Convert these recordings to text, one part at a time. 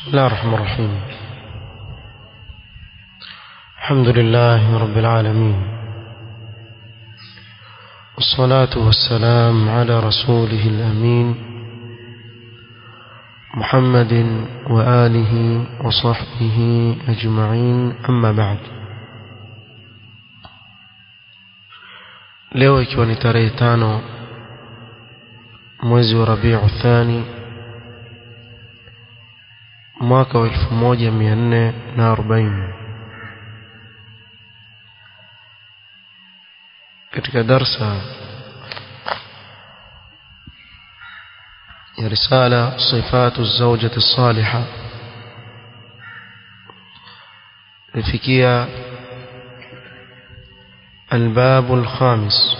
بسم الله الرحمن الرحيم. الحمد لله رب العالمين، والصلاة والسلام على رسوله الأمين محمد وآله وصحبه أجمعين، أما بعد. leo ikiwa ni tarehe 5 mwezi wa Rabiu Thani mwaka wa 1440, katika darsa ya risala sifatu az-zawjati as-salihah ifikia الباب الخامس،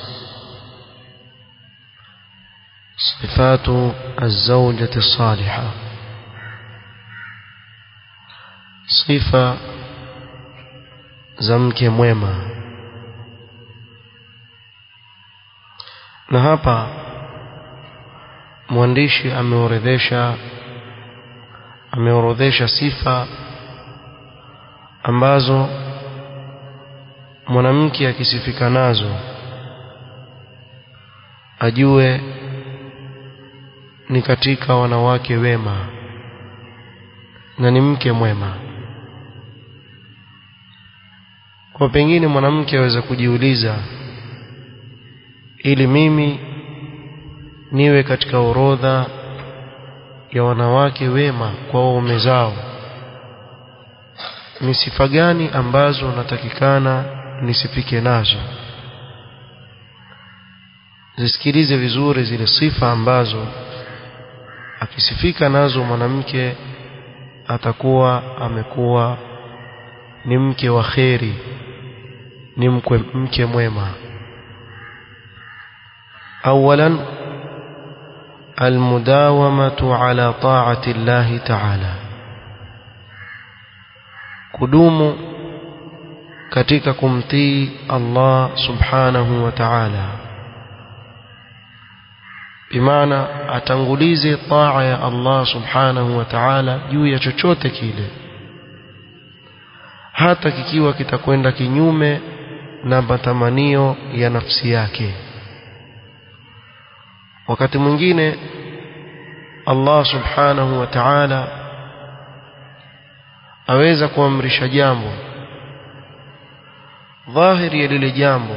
صفات الزوجة الصالحة، صفة زمك mwema. Na hapa mwandishi ameorodhesha sifa ambazo mwanamke akisifika nazo ajue ni katika wanawake wema na ni mke mwema. Kwa pengine mwanamke aweza kujiuliza, ili mimi niwe katika orodha ya wanawake wema kwa waume zao, ni sifa gani ambazo natakikana nisifike nazo? Zisikilize vizuri zile sifa ambazo akisifika nazo mwanamke atakuwa amekuwa ni mke wa kheri, ni mke mwema. Awalan, almudawamatu ala ta'ati Allah ta'ala, kudumu katika kumtii Allah subhanahu wa ta'ala, bimaana atangulize taa ya Allah subhanahu wa ta'ala juu ya chochote kile, hata kikiwa kitakwenda kinyume na matamanio ya nafsi yake. Wakati mwingine Allah subhanahu wa ta'ala aweza kuamrisha jambo, dhahiri ya lile jambo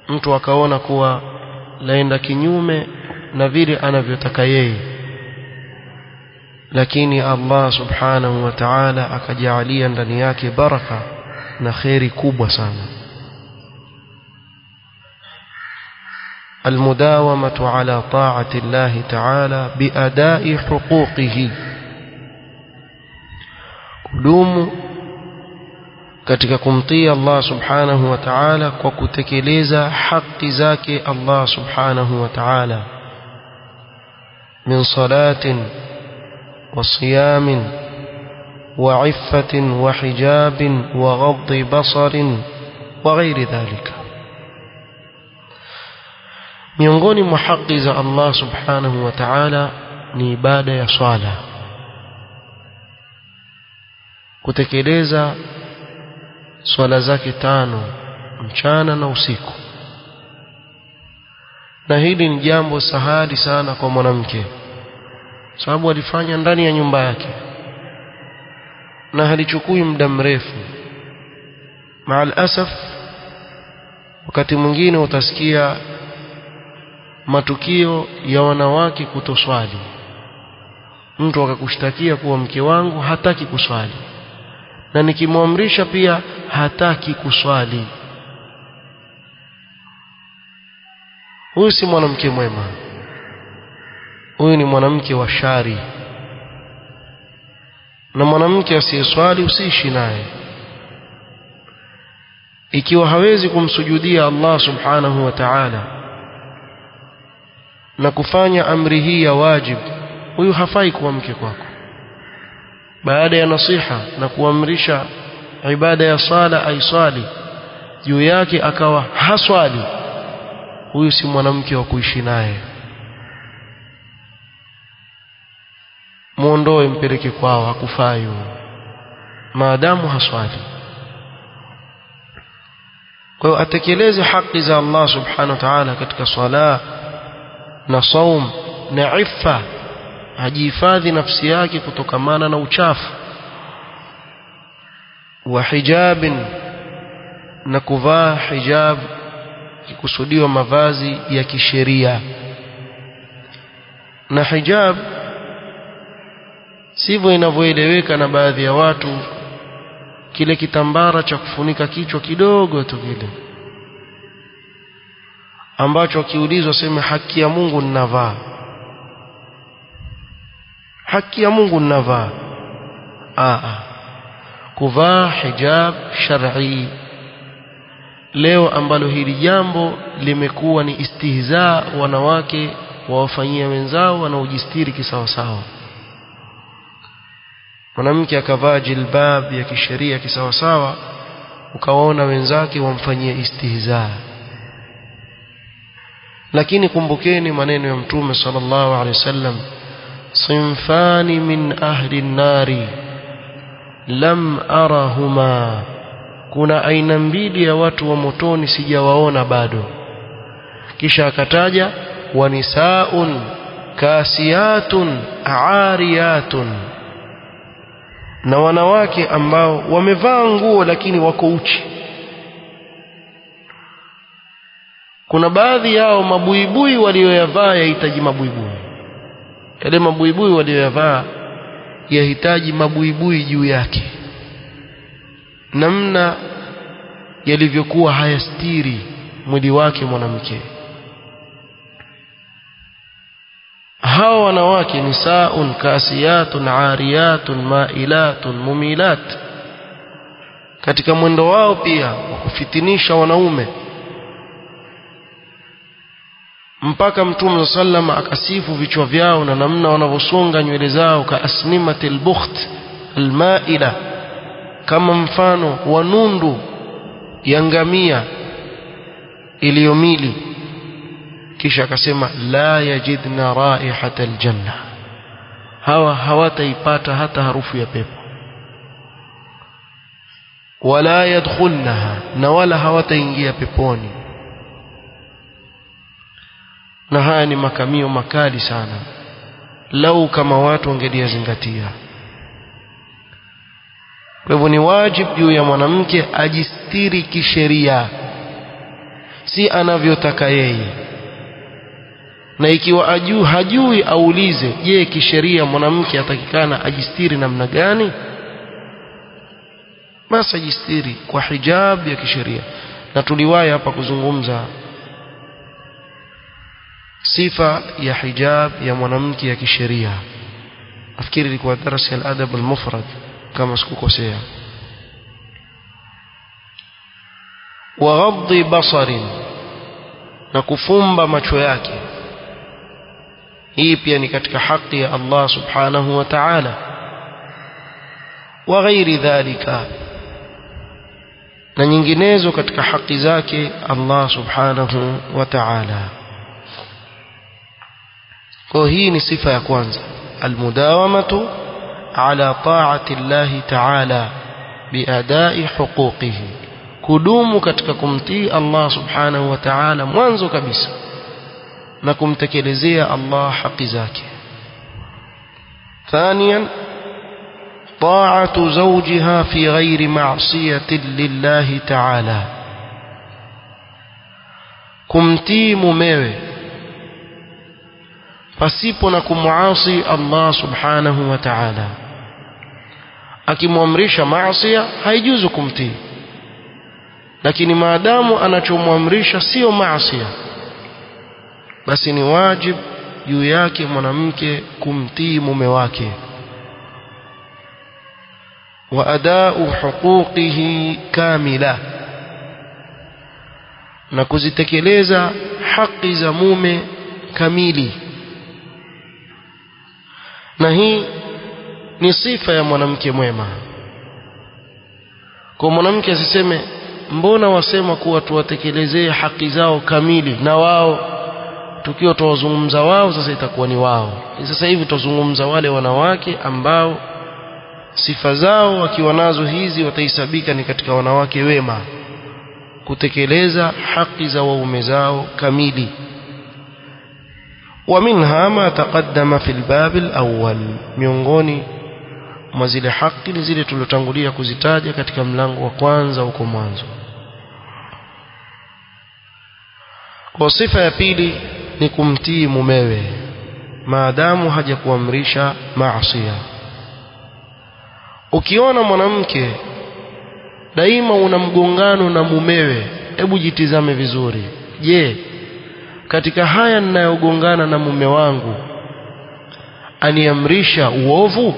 mtu akaona kuwa laenda kinyume na vile anavyotaka yeye, lakini Allah subhanahu wa ta'ala akajalia ndani yake baraka na khairi kubwa sana. المداومة على طاعة الله تعالى بأداء حقوقه، kudumu katika kumtii Allah subhanahu wa ta'ala kwa kutekeleza haki zake Allah subhanahu wa ta'ala, min salatin wa siyamin wa iffatin wa hijabin wa ghaddi basarin wa ghairi dhalika. Miongoni mwa haki za Allah subhanahu wa ta'ala ni ibada ya swala, kutekeleza swala zake 5 mchana na usiku. Na hili ni jambo sahali sana kwa mwanamke, sababu alifanya ndani ya nyumba yake na halichukui muda mrefu. Maal asaf, wakati mwingine utasikia matukio ya wanawake kutoswali, mtu akakushtakia kuwa mke wangu hataki kuswali, na nikimwamrisha pia hataki kuswali. Huyu si mwanamke mwema, huyu ni mwanamke wa shari. Na mwanamke asiyeswali usiishi naye. Ikiwa hawezi kumsujudia Allah subhanahu wa ta'ala na kufanya amri hii ya wajib, huyu hafai kuwa mke kwako. Baada ya nasiha na kuamrisha ibada ya sala aiswali, juu yake akawa haswali, huyu si mwanamke wa kuishi naye. muondoe mpeleke kwao, hakufai maadamu haswali. Kwa hiyo atekeleze haki za Allah subhanahu wa ta'ala katika swala na saum na iffa, ajihifadhi nafsi yake kutokamana na uchafu, wa hijabin, na kuvaa hijab kikusudiwa mavazi ya kisheria. Na hijab sivyo inavyoeleweka na baadhi ya watu, kile kitambara cha kufunika kichwa kidogo tu kile ambacho akiulizwa sema haki ya Mungu ninavaa, haki ya Mungu ninavaa. Kuvaa hijab shar'i leo, ambalo hili jambo limekuwa ni istihzaa, wanawake wawafanyia wenzao wanaojistiri kisawasawa. Mwanamke akavaa jilbab ya kisheria kisawasawa, ukawaona wenzake wamfanyia istihzaa. Lakini kumbukeni maneno ya Mtume sallallahu alaihi wasallam, sinfani min ahli an-nari lam arahuma, kuna aina mbili ya watu wa motoni sijawaona bado. Kisha akataja wanisaun kasiyatun aariyatun, na wanawake ambao wamevaa nguo lakini wako uchi. Kuna baadhi yao mabuibui walioyavaa yahitaji mabuibui, yale mabuibui walioyavaa yahitaji mabuibui juu yake, namna yalivyokuwa hayastiri mwili wake mwanamke. Hawa wanawake nisaun kasiyatun ariyatun mailatun mumilat, katika mwendo wao pia wa kufitinisha wanaume, mpaka Mtume sallam akasifu vichwa vyao na namna wanavyosonga nywele zao, ka asnimatil bukht almaila, kama mfano wa nundu ya ngamia iliyomili. Kisha akasema la yajidna raihata aljanna, hawa hawataipata hata harufu ya pepo. Wala yadkhulnaha, na wala hawataingia peponi. Na haya ni makamio makali sana, lau kama watu wangeliyazingatia. Kwa hivyo ni wajibu juu ya mwanamke ajistiri kisheria, si anavyotaka yeye. Na ikiwa hajui aulize, je, kisheria mwanamke atakikana ajistiri namna gani? Basi ajistiri kwa hijab ya kisheria. Na tuliwahi hapa kuzungumza sifa ya hijab ya mwanamke ya kisheria, nafikiri ilikuwa darasa ya adab al-mufrad kama sikukosea. Wa ghaddi basarin, na kufumba macho yake. Hii pia ni katika haki ya Allah subhanahu wa ta'ala. Wa ghairi dhalika, na nyinginezo katika haki zake Allah subhanahu wa ta'ala. Kwa hii ni sifa ya kwanza, almudawamatu ala ta'ati Allah ta'ala biadai huquqihi, kudumu katika kumtii Allah subhanahu wa ta'ala mwanzo kabisa na kumtekelezea Allah haki zake. Thaniyan, ta'atu zawjiha fi ghairi ma'siyati lillahi ta'ala, kumtii mumewe pasipo na kumuasi Allah subhanahu wa ta'ala. Akimwamrisha maasi haijuzu kumtii, lakini maadamu anachomwamrisha sio maasi, basi ni wajib juu yake mwanamke kumtii mume wake. Wa adau huquqihi kamila, na kuzitekeleza haki za mume kamili. Na hii ni sifa ya mwanamke mwema. Kwa mwanamke asiseme mbona wasema kuwa tuwatekelezee haki zao kamili, na wao tukiwa tuwazungumza wao sasa itakuwa ni wao. Sasa hivi tuzungumza wale wanawake ambao sifa zao wakiwa nazo hizi watahesabika ni katika wanawake wema, kutekeleza haki za waume zao kamili. ومنها ما تقدم في الباب الأول, miongoni mwa zile haki ni zile tulotangulia kuzitaja katika mlango wa kwanza huko mwanzo. Kwa sifa ya pili ni kumtii mumewe maadamu hajakuamrisha maasi. Ukiona mwanamke daima una mgongano na mumewe, hebu jitizame vizuri. Je, katika haya ninayogongana na mume wangu aniamrisha uovu,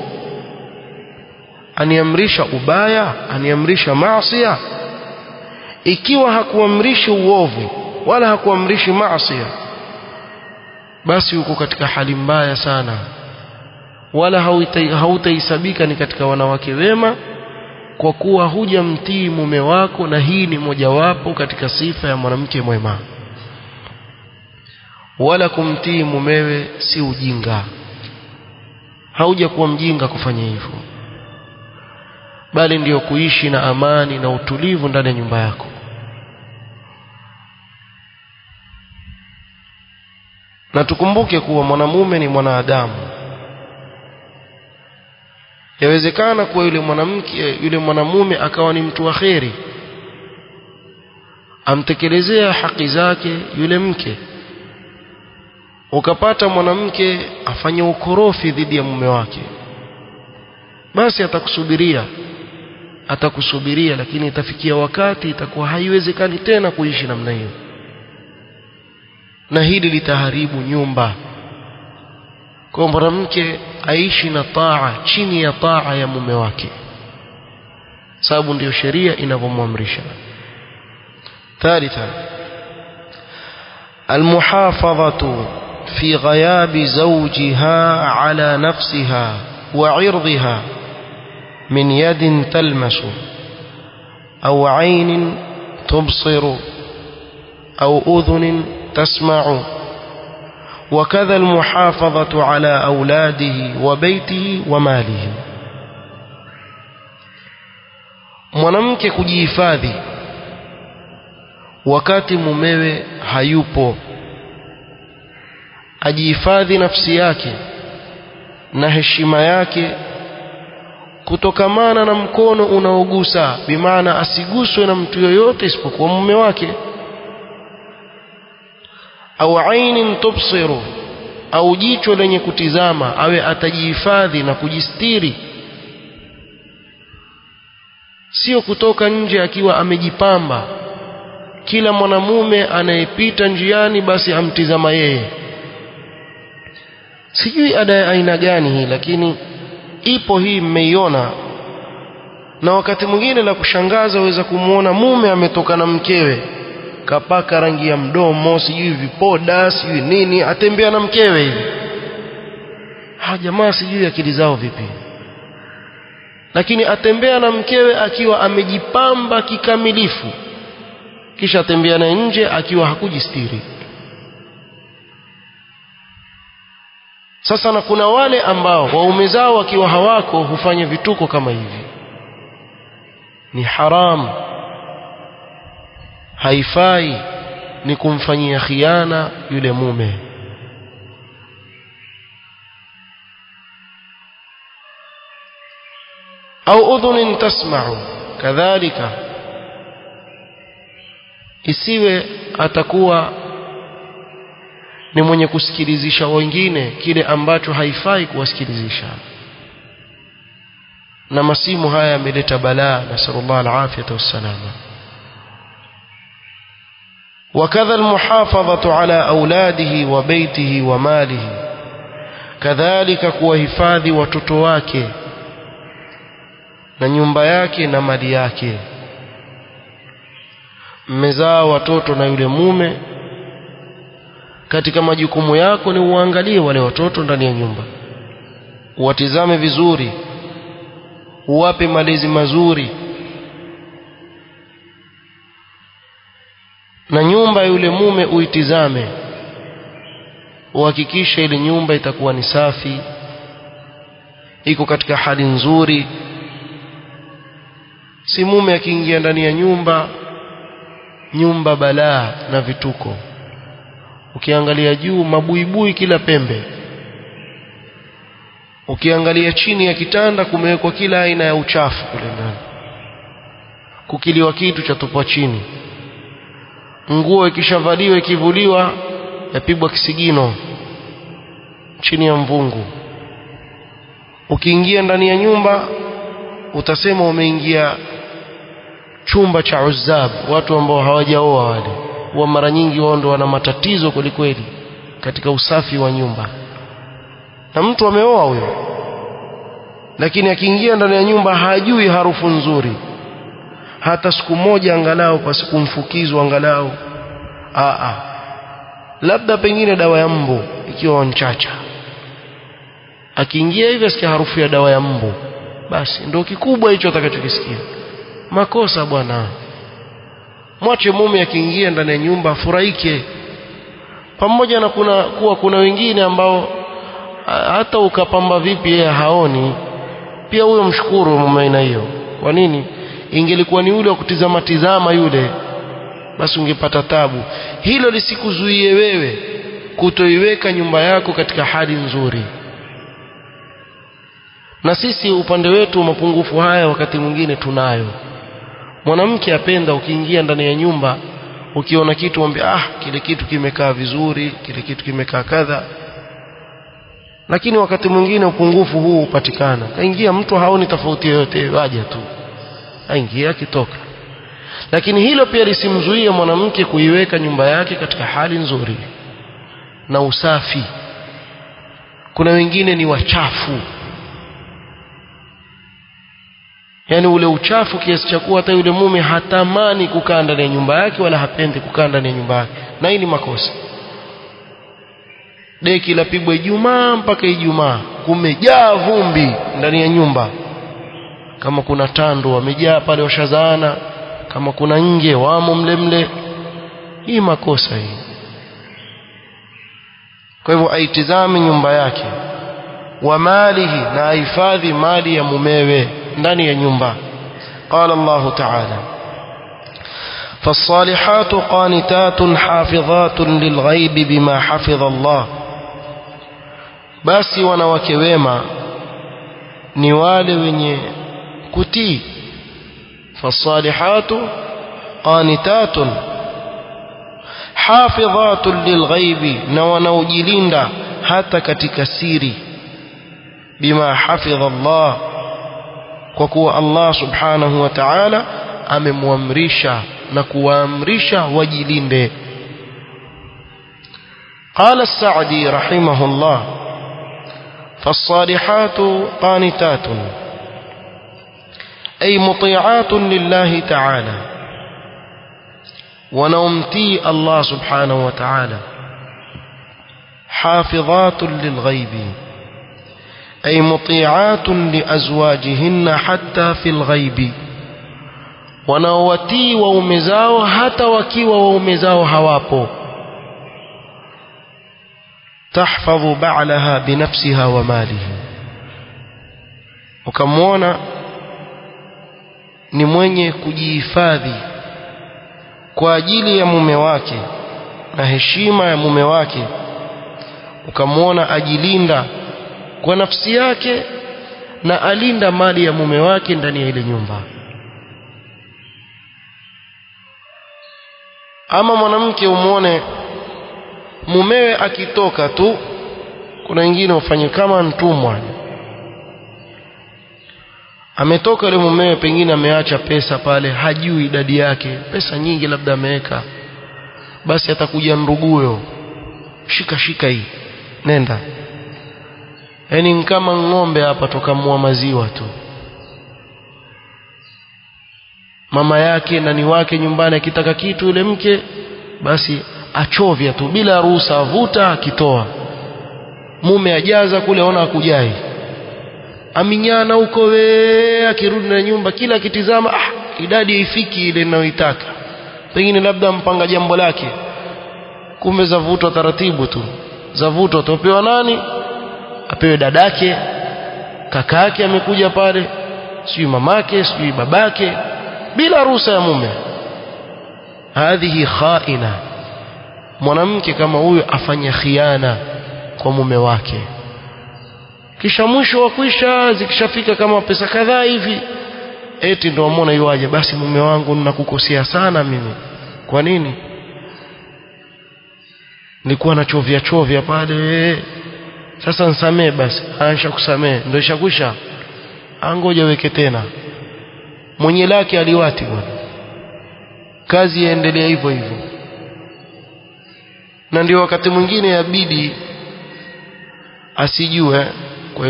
aniamrisha ubaya, aniamrisha maasi? Ikiwa hakuamrishi uovu wala hakuamrishi maasi, basi uko katika hali mbaya sana, wala hautahesabika ni katika wanawake wema, kwa kuwa hujamtii mume wako. Na hii ni mojawapo katika sifa ya mwanamke mwema. Wala kumtii mumewe si ujinga, hauja kuwa mjinga kufanya hivyo, bali ndiyo kuishi na amani na utulivu ndani ya nyumba yako. Na tukumbuke kuwa mwanamume ni mwanadamu. Yawezekana kuwa yule mwanamume akawa ni mtu wa kheri, amtekelezea haki zake yule mke, ukapata mwanamke afanye ukorofi dhidi ya mume wake, basi atakusubiria, lakini itafikia wakati itakuwa haiwezekani tena kuishi namna hiyo, na hili litaharibu nyumba. Kwa mwanamke aishi na taa, chini ya taa ya mume wake, sababu ndiyo sheria inavyomwamrisha. Thalitha, almuhafadhatu في غياب زوجها على نفسها وعرضها من يد تلمس أو عين تبصر أو أذن تسمع، وكذا المحافظة على أولاده وبيته وماله. mwanamke kujihifadhi wakati mumewe hayupo, ajihifadhi nafsi yake na heshima yake kutokamana na mkono unaogusa, bimaana asiguswe na mtu yoyote isipokuwa mume wake. Au ainin tubsiru, au jicho lenye kutizama, awe atajihifadhi na kujistiri, sio kutoka nje akiwa amejipamba, kila mwanamume anayepita njiani basi amtizama yeye. Sijui ada ya aina gani hii, lakini ipo hii, mmeiona. Na wakati mwingine la kushangaza waweza kumuona mume ametoka na mkewe, kapaka rangi ya mdomo, sijui vipoda, sijui nini, atembea na mkewe hivi. Jamaa sijui akili zao vipi, lakini atembea na mkewe akiwa amejipamba kikamilifu, kisha atembea na nje akiwa hakujistiri. Sasa na kuna wale ambao waume zao wakiwa hawako hufanya vituko kama hivi. Ni haram, haifai, ni kumfanyia khiana yule mume. Au udhunin tasma'u, kadhalika isiwe atakuwa ni mwenye kusikilizisha wengine kile ambacho haifai kuwasikilizisha. Na masimu haya yameleta balaa, nasallallahu alafiyata wassalama. Wakadha almuhafadhatu ala auladihi wa baitihi wa malihi, kadhalika kuwahifadhi watoto wake na nyumba yake na mali yake. Mmezaa watoto na yule mume, katika majukumu yako ni uangalie wale watoto ndani ya nyumba, uwatizame vizuri, uwape malezi mazuri, na nyumba ya yule mume uitizame. uhakikishe ile nyumba itakuwa ni safi, iko katika hali nzuri. Si mume akiingia ndani ya nyumba balaa na vituko, ukiangalia juu mabuibui kila pembe, ukiangalia chini ya kitanda kumewekwa kila aina ya uchafu kule ndani, kukiliwa kitu cha tupwa chini, nguo ikishavaliwa ikivuliwa yapigwa kisigino chini ya mvungu. Ukiingia ndani ya nyumba utasema umeingia chumba cha uzab, watu ambao hawajaoa wale, wa mara nyingi wao ndio wana matatizo kweli katika usafi wa nyumba. Na mtu ameoa huyo, lakini akiingia ndani ya nyumba hajui harufu nzuri hata siku moja, angalau kwa siku mfukizwa angalau labda pengine dawa ya mbu ikiwa wanchacha, akiingia hivi asikia harufu ya dawa ya mbu, basi ndio kikubwa hicho atakachokisikia. Makosa bwana. Mwache mume akiingia ndani ya nyumba afurahike, pamoja na kuna wengine ambao hata ukapamba vipi yeye haoni, pia huyo mshukuru mume aina hiyo. Kwa nini? Ingelikuwa ni yule wa kutizama yule, basi ungepata tabu. Hilo lisikuzuie wewe kutoiweka nyumba yako katika hali nzuri. Na sisi upande wetu mapungufu haya wakati mwingine tunayo. Mwanamke apenda ukiingia ndani ya nyumba ukiona kitu mwambie kile kitu kimekaa vizuri, kile kitu kimekaa kadha. Lakini wakati mwingine upungufu huu upatikana, kaingia mtu haoni tofauti yoyote, waje tu aingia kitoka. Lakini hilo pia lisimzuie mwanamke kuiweka nyumba yake katika hali nzuri na usafi. Kuna wengine ni wachafu, yani ule uchafu kiasi cha kuwa hata yule mume hatamani kukaa ndani ya nyumba yake wala hapendi kukaa ndani ya nyumba yake, na hii ni makosa. Deki lapigwa Ijumaa mpaka Ijumaa, kumejaa vumbi ndani ya nyumba. Kama kuna tando wamejaa pale washazaana, kama kuna nge wamo mlemle, hii makosa hii. Kwa hivyo aitizame nyumba yake, wa malihi, na ahifadhi mali ya mumewe ndani ya nyumba. Qala Allahu ta'ala: فالصالحات قانتات حافظات للغيب بما حفظ الله. basi wanawake wema ni wale wenye kutii. فالصالحات قانتات حافظات للغيب, na wanaojilinda hata katika siri. bima hafidha Allah, kwa kuwa Allah subhanahu wa ta'ala amemwamrisha na kuwaamrisha wajilinde. قال السعدي رحمه الله: فالصالحات قانتات أي مطيعات لله تعالى, ونمتي الله سبحانه وتعالى. حافظات للغيب أي مطيعات لأزواجهن حتى في الغيب, wanaowatii waume zao hata wakiwa waume zao hawapo. tahfadhu ba'laha binafsiha wa malihi, ukamwona ni mwenye kujihifadhi kwa ajili ya mume wake na heshima ya mume wake, ukamwona ajilinda kwa nafsi yake na alinda mali ya mume wake ndani ya ile nyumba. Ama mwanamke umuone mumewe akitoka tu, kuna wengine wafanye kama mtumwa, ametoka yule mumewe, pengine ameacha pesa pale, hajui idadi yake, pesa nyingi labda ameweka, basi atakuja nduguyo, shika hii, nenda. Yani kama ng'ombe hapa tokamua maziwa tu. Mama yake na ni wake nyumbani, akitaka kitu yule mke basi achovya tu bila ruhusa, avuta akitoa. Mume ajaza kule, ona akujai, aminyana huko we, akirudi na nyumba kila kitizama idadi haifiki ile ninayoitaka, pengine labda mpanga jambo lake, kumbe zavutwa taratibu tu, zavuto, atapewa nani? Apewe dadake, kakake amekuja pale, sijui mamake, sijui babake, bila ruhusa ya mume. Hadhihi khaina. Mwanamke kama huyo afanya khiana kwa mume wake, kisha mwisho wa kwisha zikishafika kama pesa kadhaa hivi, eti ndio amona yuaje, basi mume wangu ninakukosea sana mimi. Kwa nini? Nilikuwa nachovya chovya pale, sasa nisamee basi. Aisha kusamee ndio ishakwisha, angoja weke tena. Mwenye lake aliwati bwana, kazi yaendelea hivyo hivyo. Na ndio wakati mwingine yabidi asijue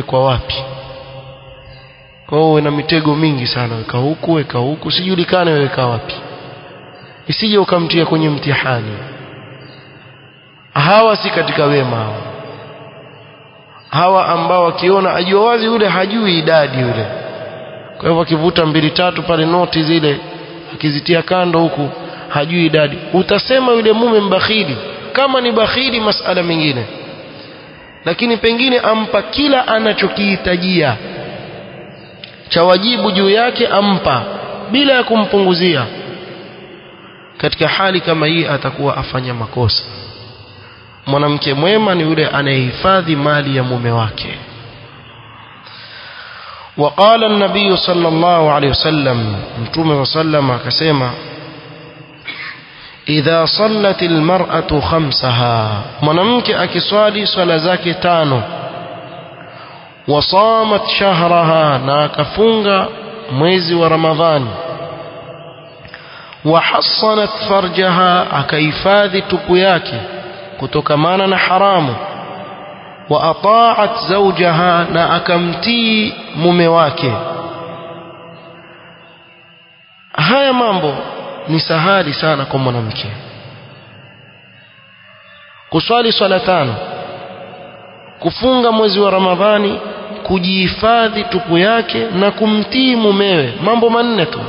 kwa wapi. Kwa hiyo na mitego mingi sana, weka huku, sijulikane weka wapi, isije ukamtia kwenye mtihani. Hawa si katika wema hawa ambao wakiona ajua wazi yule hajui idadi yule, kwa hivyo akivuta 2-3 pale noti zile akizitia kando huku hajui idadi, utasema yule mume mbakhili. Kama ni bakhili masala mengine, lakini pengine ampa kila anachokihitajia cha wajibu juu yake, ampa bila ya kumpunguzia. Katika hali kama hii atakuwa afanya makosa. Mwanamke mwema ni yule anayehifadhi mali ya mume wake. وقال النبي صلى الله عليه وسلم, mtume sallam akasema, idha sallat almar'atu khamsaha, mwanamke akiswali swala zake 5, wasamat shahraha, na akafunga mwezi wa Ramadhani, wahassanat farjaha, akahifadhi tupu yake kutokamana na haramu, wa ata'at zawjaha, na akamtii mume wake. Haya mambo ni sahali sana kwa mwanamke. Kuswali swala 5, kufunga mwezi wa Ramadhani, kujihifadhi tupu yake na kumtii mumewe, mambo 4 tu.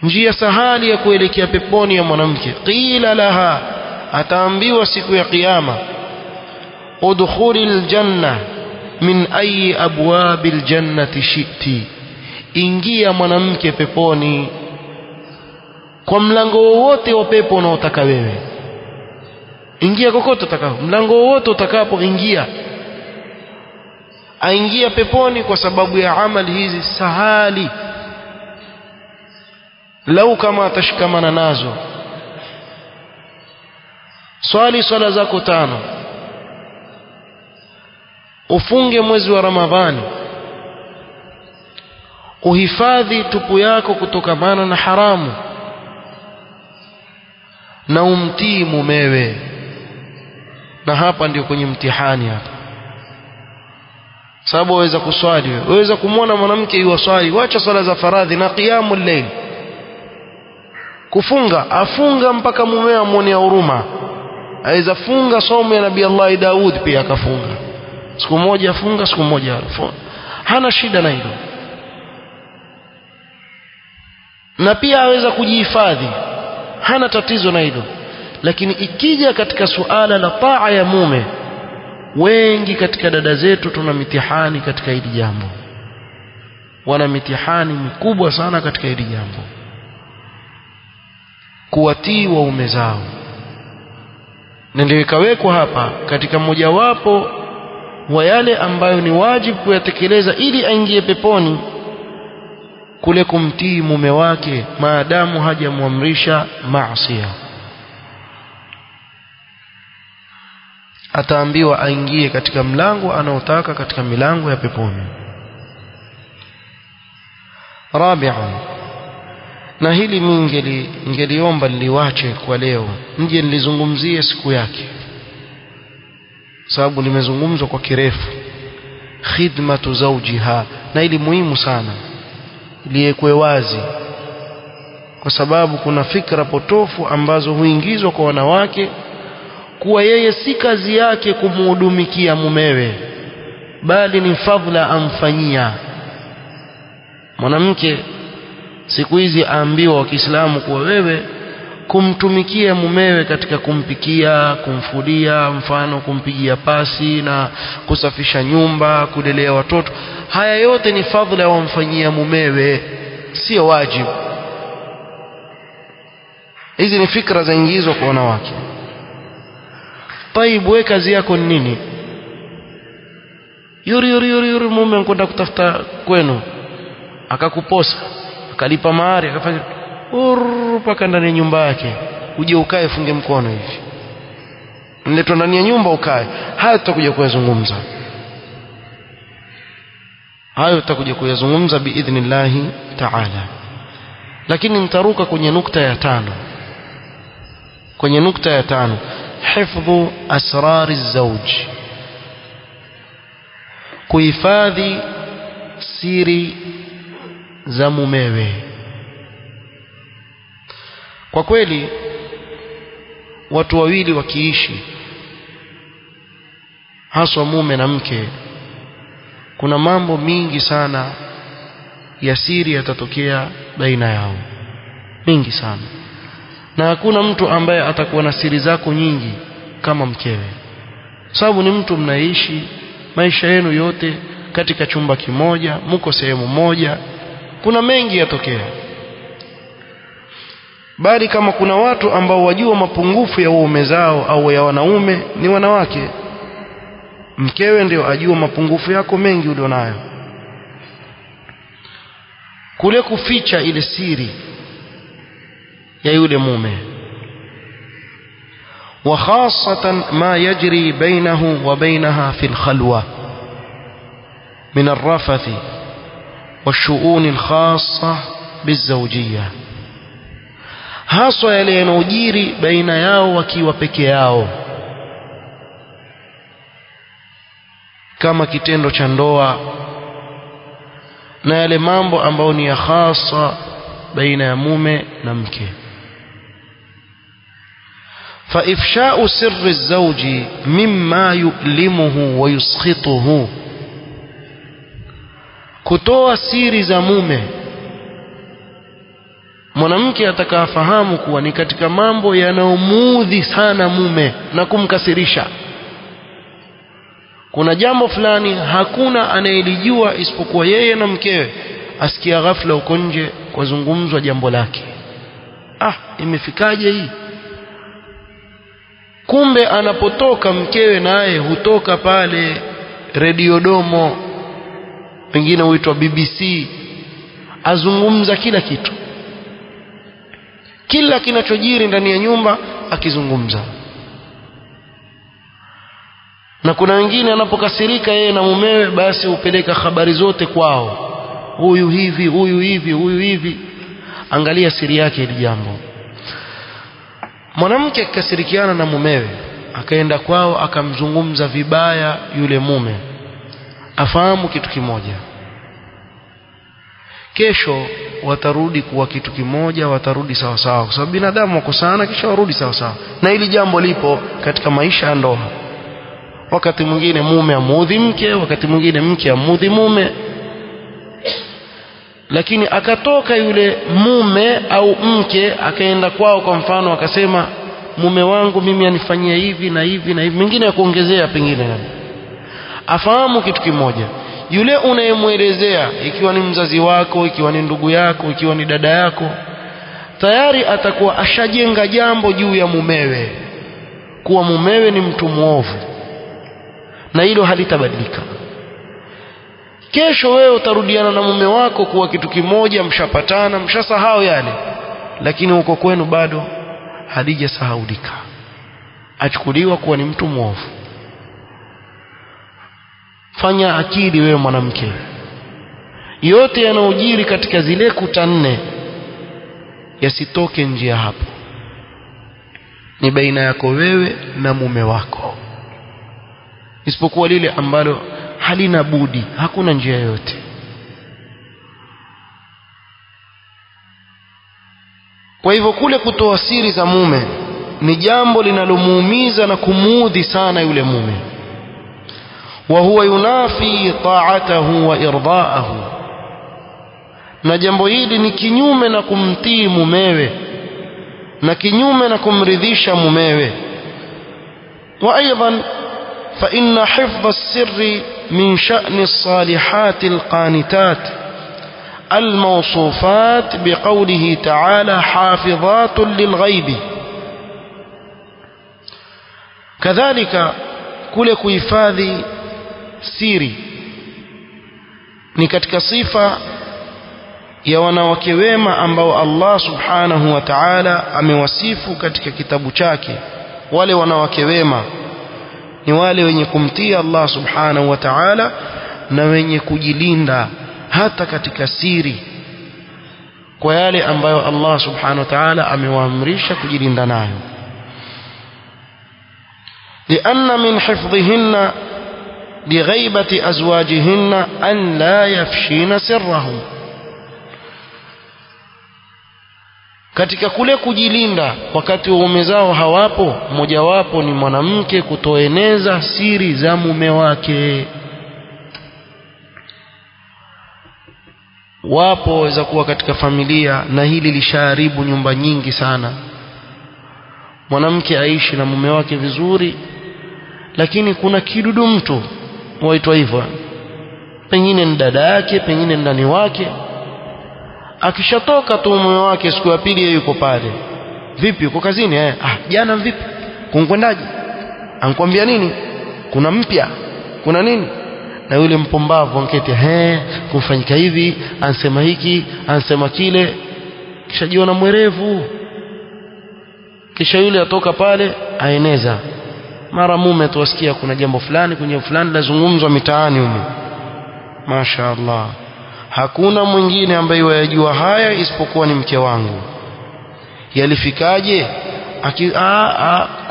Njia sahali ya kuelekea peponi ya mwanamke. Qila laha, ataambiwa siku ya kiyama, udkhulil janna min ayi abwabil jannati shi'ti, ingia mwanamke peponi kwa mlango wowote wa pepo unaotaka wewe. Ingia kokote utakao, mlango wowote utakapo ingia. Aingia peponi kwa sababu ya amali hizi sahali, lau kama atashikamana nazo. Swali swala zako 5, ufunge mwezi wa Ramadhani, uhifadhi tupu yako kutokamana na haramu, na umtii mumewe. Na hapa ndio kwenye mtihani hapa, sababu waweza kuswali, waweza kumwona mwanamke yuwaswali, wacha swala za faradhi na qiyamul layl, kufunga afunga mpaka mumewe amwonea huruma. Aweza funga somo ya Nabii Allah Daud pia akafunga, siku moja afunga, siku moja afunga, hana shida na hilo. Na pia aweza kujihifadhi, hana tatizo na hilo. Lakini ikija katika suala la taa ya mume, wengi katika dada zetu tuna mitihani katika hili jambo, wana mitihani mikubwa sana katika hili jambo, kuwatii waume zao. Na ndio ikawekwa hapa katika mojawapo wa yale ambayo ni wajibu kuyatekeleza ili aingie peponi, kule kumtii mume wake maadamu hajamwamrisha maasiya. Ataambiwa aingie katika mlango anaotaka katika milango ya peponi. Rabi'an, na hili mimi ngeliomba niliwache kwa leo, nje nilizungumzie siku yake, sababu nimezungumzwa kwa kirefu, khidmatu zawjiha, na hili muhimu sana liwekwe wazi, kwa sababu kuna fikra potofu ambazo huingizwa kwa wanawake kuwa yeye si kazi yake kumhudumikia mumewe, bali ni fadhila amfanyia. Mwanamke siku hizi aambiwa wa Kiislamu kuwa wewe kumtumikia mumewe katika kumpikia, kumfulia, mfano kumpigia pasi na kusafisha nyumba, kulelea watoto. Haya yote ni fadhila wamfanyia mumewe, sio wajibu. Hizi ni fikra zaingizwa kwa wanawake. Taibu, wewe kazi yako ni nini? Yuri mume anakwenda kutafuta kwenu, akakuposa, akalipa mahari, akafanya paka ndani ya nyumba yake, uje ukae funge mkono hivi, niletwa ndani ya nyumba ukae. Hayo tutakuja kuyazungumza, biidhnillahi taala. Lakini nitaruka kwenye nukta ya tano, hifdhu asrari zawj, kuhifadhi siri za mumewe. Kwa kweli watu wawili wakiishi, haswa mume na mke, kuna mambo mingi sana ya siri yatatokea baina yao, mingi sana. Na hakuna mtu ambaye atakuwa na siri zako nyingi kama mkewe, sababu ni mtu mnaishi maisha yenu yote katika chumba kimoja, mko sehemu moja, kuna mengi yatokea. Bali kama kuna watu ambao wajua mapungufu ya waume zao au ya wanaume, ni wanawake. Mkewe ndio ajua mapungufu yako mengi ulionayo. Kule kuficha ile siri ya yule mume, wa khasatan ma yajri bainahu wa bainaha fi al-khalwa min ar-rafathi wash-shu'un al-khassa biz-zawjiyya, haswa yale yanayojiri baina yao wakiwa peke yao, kama kitendo cha ndoa na yale mambo ambayo ni ya khasa baina ya mume na mke. Fa ifsha'u sirri az-zawji mimma yu'limuhu wa yuskhituhu, kutoa siri za mume, mwanamke atakafahamu kuwa ni katika mambo yanayomuudhi sana mume na kumkasirisha. Kuna jambo fulani hakuna anayelijua isipokuwa yeye na mkewe, asikia ghafla uko nje kwa zungumzwa jambo lake, imefikaje hii? Kumbe anapotoka mkewe naye hutoka pale Radio Domo, pengine huitwa BBC, azungumza kila kitu, kila kinachojiri ndani ya nyumba akizungumza. Na kuna wengine anapokasirika yeye na mumewe, basi hupeleka habari zote kwao, huyu hivi, huyu hivi, huyu hivi. Angalia siri yake hili jambo. Mwanamke akikasirikiana na mumewe akaenda kwao akamzungumza vibaya yule mume, afahamu kitu kimoja, kesho watarudi kuwa kitu kimoja, watarudi sawa sawa, kwa sababu binadamu wako sana, kisha warudi sawa sawa. Na hili jambo lipo katika maisha ya ndoa. Wakati mwingine mume amuudhi mke, wakati mwingine mke amuudhi mume, lakini akatoka yule mume au mke akaenda kwao, kwa mfano akasema, mume wangu mimi anifanyia hivi na hivi na hivi, mwingine ya kuongezea pengine. Afahamu kitu kimoja, yule unayemwelezea, ikiwa ni mzazi wako, ikiwa ni ndugu yako, ikiwa ni dada yako, tayari atakuwa ashajenga jambo juu ya mumewe, kuwa mumewe ni mtu muovu, na hilo halitabadilika. Kesho wewe utarudiana na mume wako kuwa kitu kimoja, mshapatana, mshasahau yale, lakini huko kwenu bado halijasahaulika, achukuliwa kuwa ni mtu mwovu. Fanya akili wewe mwanamke, yote yanayojiri katika zile kuta nne yasitoke nje ya hapo, ni baina yako wewe na mume wako, isipokuwa lile ambalo halina budi, hakuna njia yote. Kwa hivyo kule kutoa siri za mume ni jambo linalomuumiza na kumuudhi sana yule mume, wa huwa yunafi ta'atahu wa irdaahu, na jambo hili ni kinyume na kumtii mumewe na kinyume na kumridhisha mumewe. Wa aidan fa inna hifdha as-sirri min sha'ni as-salihati al-qanitat الموصوفات بقوله تعالى حافظات للغيب. كذلك kule kuhifadhi siri ni katika sifa ya wanawake wema ambao Allah subhanahu wa ta'ala amewasifu katika kitabu chake. Wale wanawake wema ni wale wenye kumtii Allah subhanahu wa ta'ala na wenye kujilinda hata katika siri kwa yale ambayo Allah subhanahu wa ta'ala amewaamrisha kujilinda nayo. لأن من حفظهن لغيبة أزواجهن أن لا يفشين سرهم. katika kule kujilinda wakati waume zao hawapo, mojawapo ni mwanamke kutoeneza siri za mume wake. Wapo waweza kuwa katika familia na hili lishaharibu nyumba nyingi sana. Mwanamke aishi na mume wake vizuri, lakini kuna kidudu mtu waitwa hivyo, pengine ni dada yake, pengine ni ndani wake. Akishatoka tu mume wake, siku ya pili yeye yuko pale. Vipi, uko kazini? Jana vipi, kunkwendaje, ankwambia nini, kuna mpya, kuna nini? Na yule mpumbavu anketi, kumfanyika hivi, ansema hiki, ansema kile, kisha jiona mwerevu. Kisha yule atoka pale aeneza, mara mume tuwasikia kuna jambo fulani kwenye fulani lazungumzwa mitaani huko. Mashaallah, hakuna mwingine ambaye yajua haya isipokuwa ni mke wangu. Yalifikaje?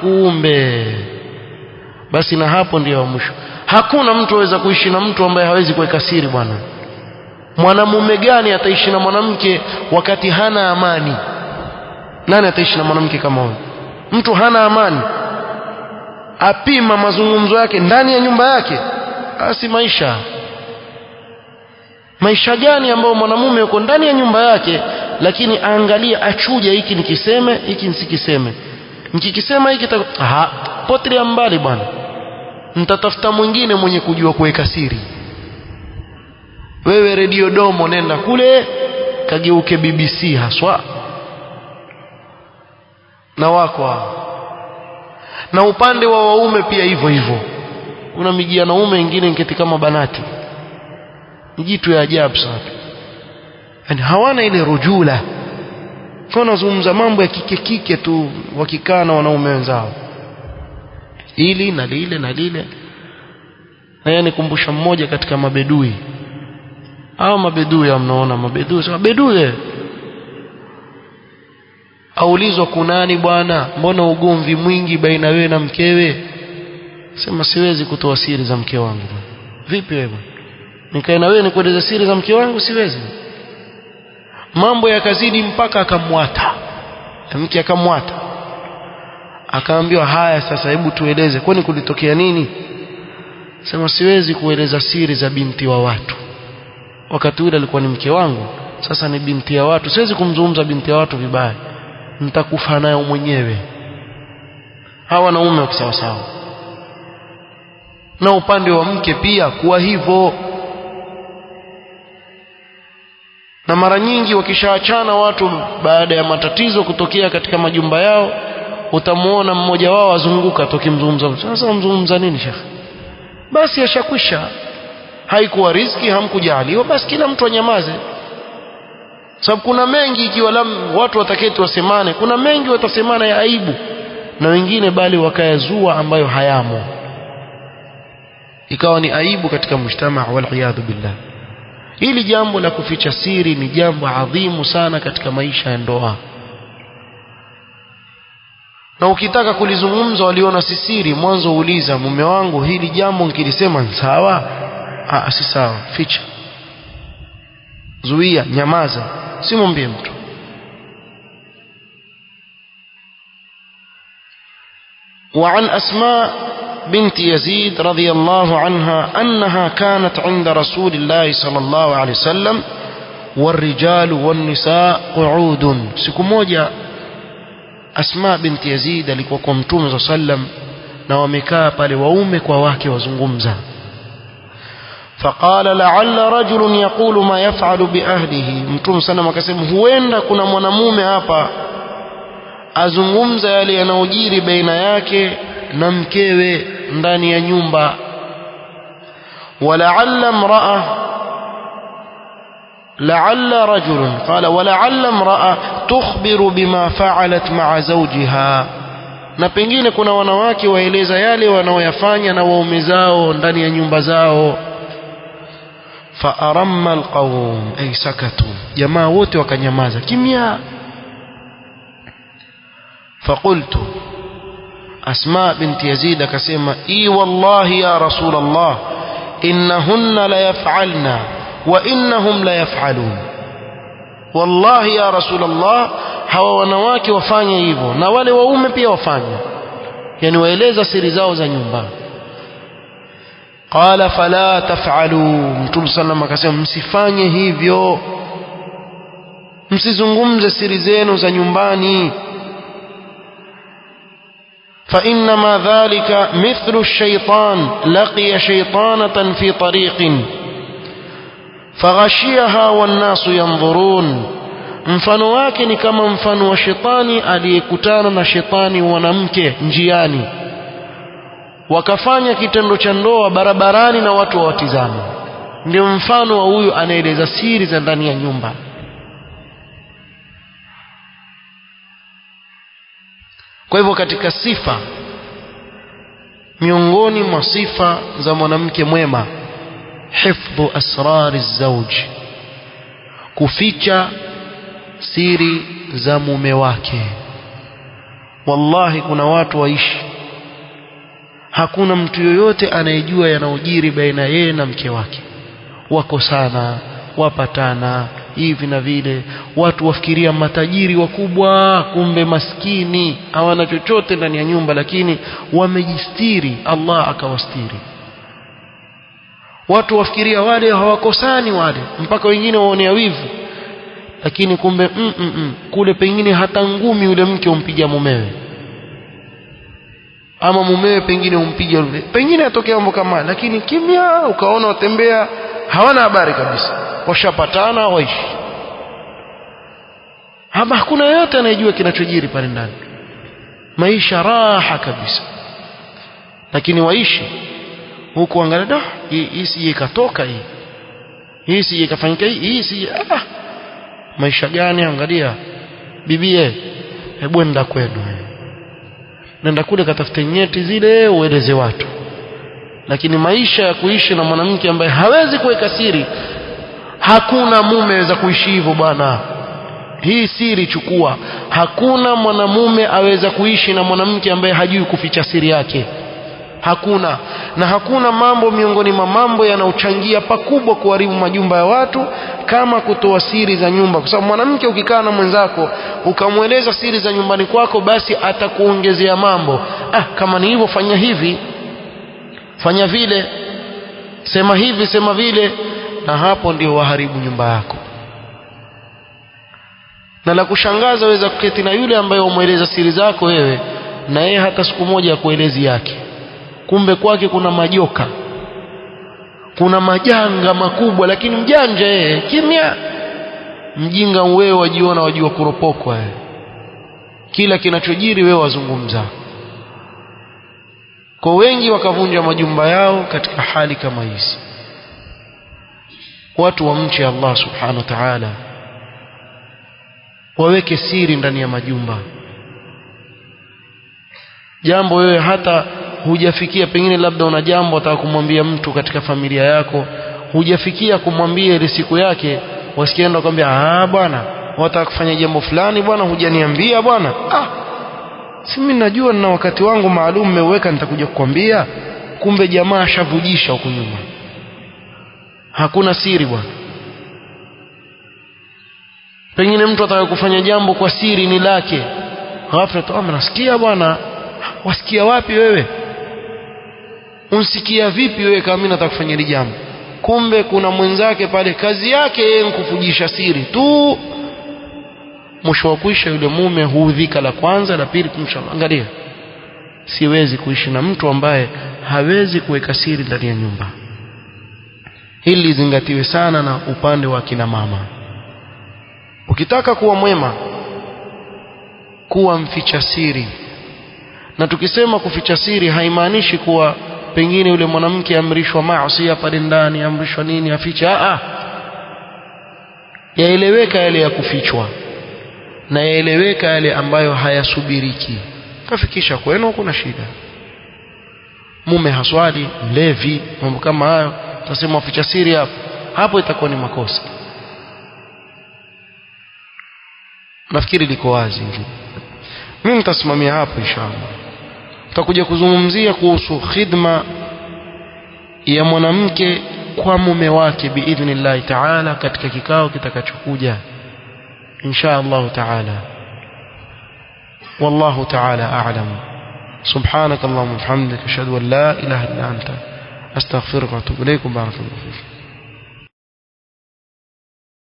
Kumbe basi, na hapo ndio mwisho. Hakuna mtu aweza kuishi na mtu ambaye hawezi kuweka siri bwana. Mwanamume gani ataishi na mwanamke wakati hana amani? Nani ataishi na mwanamke kama huyo? Mtu hana amani, apima mazungumzo yake ndani ya nyumba yake, asi maisha gani ambayo mwanamume yuko ndani ya nyumba yake, lakini aangalia, achuja, hiki nikiseme, hiki nisikiseme, nikikisema hiki potelea mbali bwana, nitatafuta mwingine mwenye kujua kuweka siri. Wewe Radio Domo nenda kule kageuke BBC haswa na wako. Na upande wa waume pia hivyo hivyo, kuna mijia na ume wengine ngeti kama banati, jitu ya ajabu sana. Yani hawana ile rujula, kuna zungumza mambo ya kike tu wakikaa na wanaume wenzao, ili na lile na lile. Na yani kumbusha mmoja katika mabedui au mabedui, mnaona mabedui, sema bedui aulizwa, kunani bwana, mbona ugomvi mwingi baina wewe na mkewe? Sema siwezi kutoa siri za mke wangu. Vipi wewe, nikae na wewe nikueleze siri za mke wangu? Siwezi. Mambo yakazidi mpaka akamwata mke, akamwata, akaambiwa, haya sasa hebu tueleze, kwani kulitokea nini? Sema siwezi kueleza siri za binti wa watu. Wakati ule alikuwa ni mke wangu, sasa ni binti ya watu, siwezi kumzungumza binti ya watu vibaya, nitakufa nayo mwenyewe. Hawa wanaume wako sawa sawa. Na upande wa mke pia kuwa hivyo. Na mara nyingi wakishaachana watu, baada ya matatizo kutokea katika majumba yao, utamuona mmoja wao azunguka tukimzungumza. Sasa mzungumza nini shekhi? Basi yashakwisha, haikuwa riziki, hamkujaliwa, basi kila mtu anyamaze. Sababu kuna mengi, ikiwa watu wataketi wasemane, kuna mengi watasemana ya aibu, na wengine bali wakayazua ambayo hayamo, ikawa ni aibu katika mujtamaa, waliyadhu billah. Hili jambo la kuficha siri ni jambo adhimu sana katika maisha ya ndoa. Na ukitaka kulizungumza waliona si siri, mwanzo uliza, mume wangu, hili jambo nikilisema sawa? Si sawa, ficha, zuia, nyamaza, simwambie mtu. وعن أسماء بنت يزيد رضي الله عنها أنها كانت عند رسول الله صلى الله عليه وسلم والرجال والنساء قعود. siku moja Asma binti Yazid alikuwa kwa Mtume sallam na wamekaa pale waume kwa wake wazungumza. Faqala la'alla rajulun yaqulu ma yaf'alu bi ahlihi, Mtume sallam akasema huenda kuna mwanamume hapa azungumza yale yanayojiri baina yake na mkewe ndani ya nyumba. ولعل امرأة لعل رجل قال ولعل امرأة تخبر بما فعلت مع زوجها, na pengine kuna wanawake waeleza yale wanaoyafanya na waume zao ndani ya nyumba zao. Faaramma alqawm ay sakatu, jamaa wote wakanyamaza kimya. Faqultu, Asma binti Yazid akasema wallahi ya Rasul Allah innahunna la yaf'alna wa innahum la yaf'alun, wallahi ya Rasul Allah, hawa wanawake wafanya hivyo na wale waume pia wafanya, yani waeleza siri zao za nyumba. Qala fala taf'alu, Mtume sallam akasema msifanye hivyo, msizungumze siri zenu za nyumbani. فإنما ذلك مثل الشيطان لقي شيطانة في طريق فغشيها والناس ينظرون, mfano wake ni kama mfano wa shetani aliyekutana na shetani mwanamke njiani, wakafanya kitendo cha ndoa barabarani na watu wawatizama. Ndio mfano wa huyu anaeleza siri za ndani ya nyumba. Kwa hivyo katika sifa miongoni mwa sifa za mwanamke mwema, hifdhu asrari zawj, kuficha siri za mume wake. Wallahi kuna watu waishi, hakuna mtu yoyote anayejua yanayojiri baina yeye na mke wake. Wako sana, wapatana hivi na vile, watu wafikiria matajiri wakubwa, kumbe maskini hawana chochote ndani ya nyumba, lakini wamejistiri, Allah akawastiri. Watu wafikiria wale hawakosani wale, mpaka wengine waonea wivu, lakini kumbe kule pengine hata ngumi yule mke umpiga mumewe, ama mumewe pengine umpiga yule, pengine atokea mambo kama, lakini kimya, ukaona watembea hawana habari kabisa, washapatana waishi. Hakuna yote anayejua kinachojiri pale ndani, maisha raha kabisa. Lakini waishi huku angalia, hii si ikatoka, hii si ikafanyika, hii si maisha gani? Angalia bibie, hebu nenda kwenu, nenda kule katafute nyeti zile ueleze watu. Lakini maisha ya kuishi na mwanamke ambaye hawezi kuweka siri, hakuna mume aweza kuishi hivyo bwana. Hii siri chukua, hakuna mwanamume aweza kuishi na mwanamke ambaye hajui kuficha siri yake. Hakuna. Na hakuna mambo miongoni mwa mambo yanayochangia pakubwa kuharibu majumba ya watu kama kutoa siri za nyumba. Kwa sababu mwanamke ukikaa na mwenzako ukamweleza siri za nyumbani kwako, basi atakuongezea mambo. Kama ni hivyo, fanya hivi, fanya vile, sema hivi, sema vile, na hapo ndio waharibu nyumba yako. Na la kushangaza, waweza kuketi na yule ambaye umweleza siri zako wewe, na yeye hata siku moja kuelezi yake, kumbe kwake kuna majoka, kuna majanga makubwa, lakini mjanja yeye kimya. Mjinga wewe, wajiona wajua kuropokwa wewe, kila kinachojiri wewe wazungumza. Kwa wengi wakavunja majumba yao katika hali kama hizi. Watu wamche Allah subhanahu wa ta'ala, waweke siri ndani ya majumba. Jambo wewe hata hujafikia, pengine labda una jambo unataka kumwambia mtu katika familia yako, hujafikia kumwambia ile siku yake, wasikienda kukwambia bwana wataka kufanya jambo fulani bwana, hujaniambia bwana. Si mimi najua na wakati wangu maalum nimeweka, nitakuja kukwambia. Kumbe jamaa ashavujisha huko nyuma, hakuna siri bwana. Pengine mtu ataka kufanya jambo kwa siri ni lake, ghafla tu nasikia bwana. Wasikia wapi wewe? Unsikia vipi wewe kama mimi nataka kufanya hili jambo? Kumbe kuna mwenzake pale, kazi yake yeye kufujisha siri tu. mwisho wa kuisha yule mume huudhika la kwanza, la pili kumshangalia. Siwezi kuishi na mtu ambaye hawezi kuweka siri ndani ya nyumba. Hili lizingatiwe sana na upande wa kina mama. Ukitaka kuwa mwema, kuwa mficha siri. Na tukisema kuficha siri haimaanishi kuwa pengine yule mwanamke amrishwa maasi pale ndani, amrishwa nini aficha. Yaeleweka yale ya kufichwa na yaeleweka yale ambayo hayasubiriki. Kafikisha kwenu kuna shida. Mume haswali, mlevi, mambo kama hayo, tutasema aficha siri hapo itakuwa ni makosa. Nafikiri liko wazi hivi. Mimi nitasimamia hapo inshallah. Tutakuja kuzungumzia kuhusu khidma ya mwanamke kwa mume wake biidhnillah ta'ala katika kikao kitakachokuja inshallah ta'ala. والله تعالى أعلم. سبحانك اللهم وبحمدك أشهد أن لا إله إلا أنت أستغفرك وأتوب إليك. بارك الله فيك.